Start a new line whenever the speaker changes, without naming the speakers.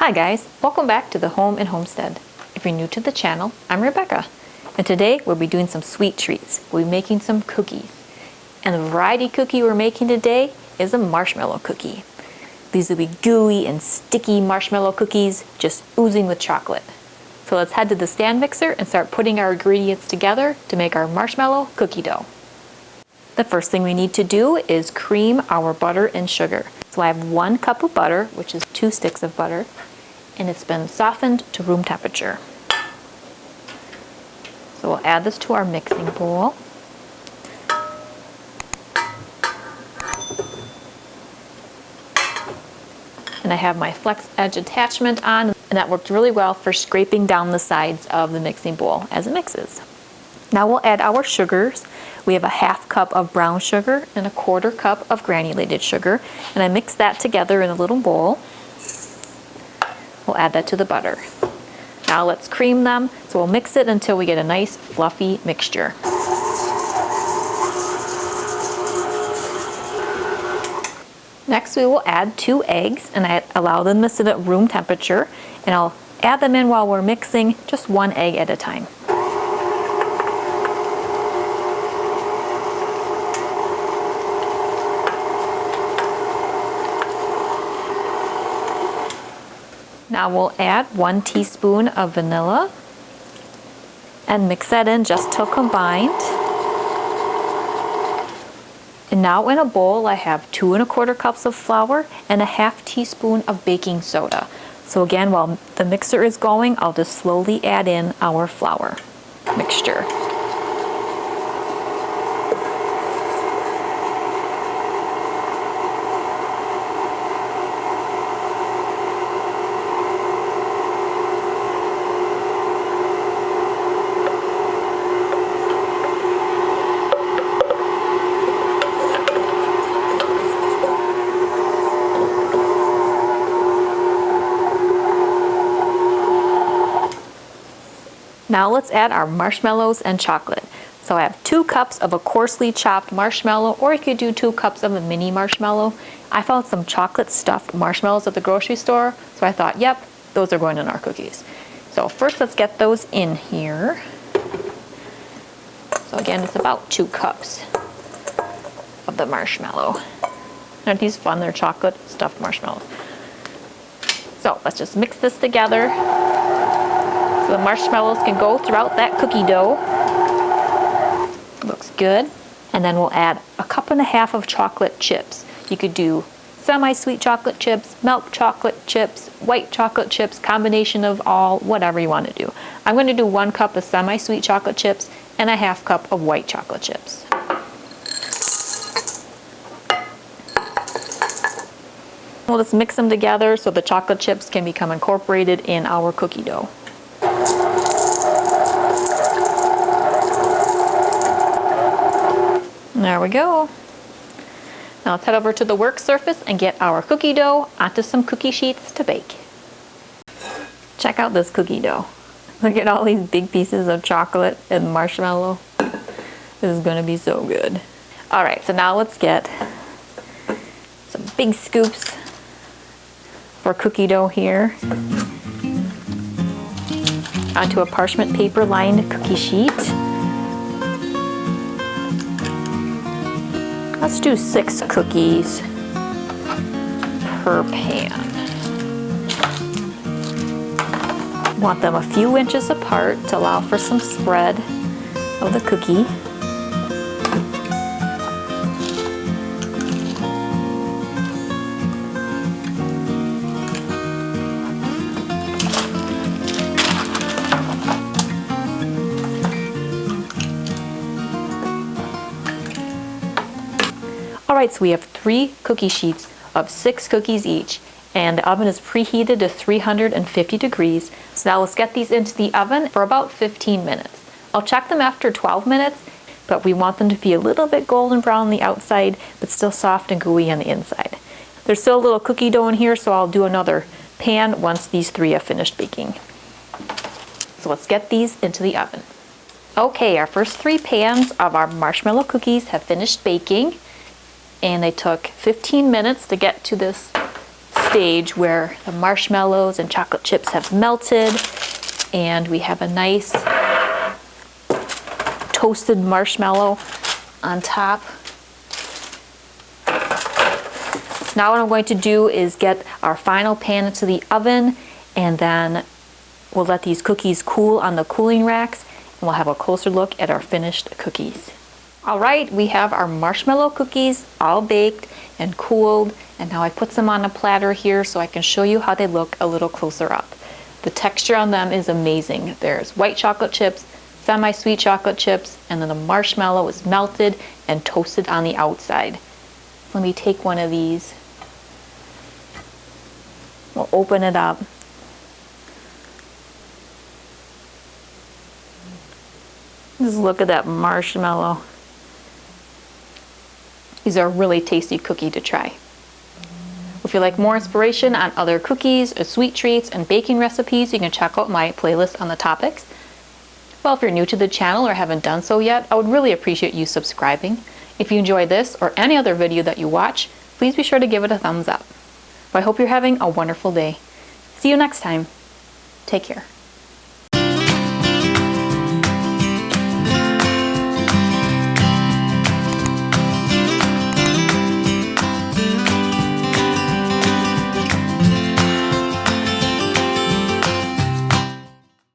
Hi guys, welcome back to the Home and Homestead. If you're new to the channel, I'm Rebecca, and today we'll be doing some sweet treats. We'll be making some cookies. And the variety cookie we're making today is a marshmallow cookie. These will be gooey and sticky marshmallow cookies, just oozing with chocolate. So let's head to the stand mixer and start putting our ingredients together to make our marshmallow cookie dough. The first thing we need to do is cream our butter and sugar. So I have 1 cup of butter, which is 2 sticks of butter, and it's been softened to room temperature. So we'll add this to our mixing bowl. And I have my flex edge attachment on, and that worked really well for scraping down the sides of the mixing bowl as it mixes. Now we'll add our sugars. We have a 1/2 cup of brown sugar and a 1/4 cup of granulated sugar, and I mix that together in a little bowl. We'll add that to the butter. Now let's cream them. So we'll mix it until we get a nice fluffy mixture. Next we will add 2 eggs, and I allow them to sit at room temperature, and I'll add them in while we're mixing, just 1 egg at a time. Now we'll add 1 teaspoon of vanilla and mix that in just till combined. And now in a bowl I have 2 1/4 cups of flour and a 1/2 teaspoon of baking soda. So again, while the mixer is going, I'll just slowly add in our flour mixture. Now let's add our marshmallows and chocolate. So I have 2 cups of a coarsely chopped marshmallow, or you could do 2 cups of a mini marshmallow. I found some chocolate stuffed marshmallows at the grocery store, so I thought, yep, those are going in our cookies. So first let's get those in here. So again, it's about 2 cups of the marshmallow. Aren't these fun? They're chocolate stuffed marshmallows. So let's just mix this together. So the marshmallows can go throughout that cookie dough. Looks good. And then we'll add a 1.5 cups of chocolate chips. You could do semi-sweet chocolate chips, milk chocolate chips, white chocolate chips, combination of all, whatever you want to do. I'm going to do 1 cup of semi-sweet chocolate chips and a 1/2 cup of white chocolate chips. We'll just mix them together so the chocolate chips can become incorporated in our cookie dough. There we go. Now let's head over to the work surface and get our cookie dough onto some cookie sheets to bake. Check out this cookie dough. Look at all these big pieces of chocolate and marshmallow. This is going to be so good. All right, so now let's get some big scoops for cookie dough here onto a parchment paper lined cookie sheet. Let's do 6 cookies per pan. Want them a few inches apart to allow for some spread of the cookie. Alright, so we have 3 cookie sheets of 6 cookies each, and the oven is preheated to 350 degrees. So now let's get these into the oven for about 15 minutes. I'll check them after 12 minutes, but we want them to be a little bit golden brown on the outside, but still soft and gooey on the inside. There's still a little cookie dough in here, so I'll do another pan once these 3 have finished baking. So let's get these into the oven. Okay, our first 3 pans of our marshmallow cookies have finished baking, and they took 15 minutes to get to this stage where the marshmallows and chocolate chips have melted and we have a nice toasted marshmallow on top. Now what I'm going to do is get our final pan into the oven, and then we'll let these cookies cool on the cooling racks, and we'll have a closer look at our finished cookies. All right, we have our marshmallow cookies all baked and cooled, and now I put them on a platter here so I can show you how they look a little closer up. The texture on them is amazing. There's white chocolate chips, semi-sweet chocolate chips, and then the marshmallow is melted and toasted on the outside. Let me take one of these. We'll open it up. Just look at that marshmallow. These are a really tasty cookie to try. If you like more inspiration on other cookies, or sweet treats, and baking recipes, you can check out my playlist on the topics. Well, if you're new to the channel or haven't done so yet, I would really appreciate you subscribing. If you enjoy this or any other video that you watch, please be sure to give it a thumbs up. I hope you're having a wonderful day. See you next time. Take care.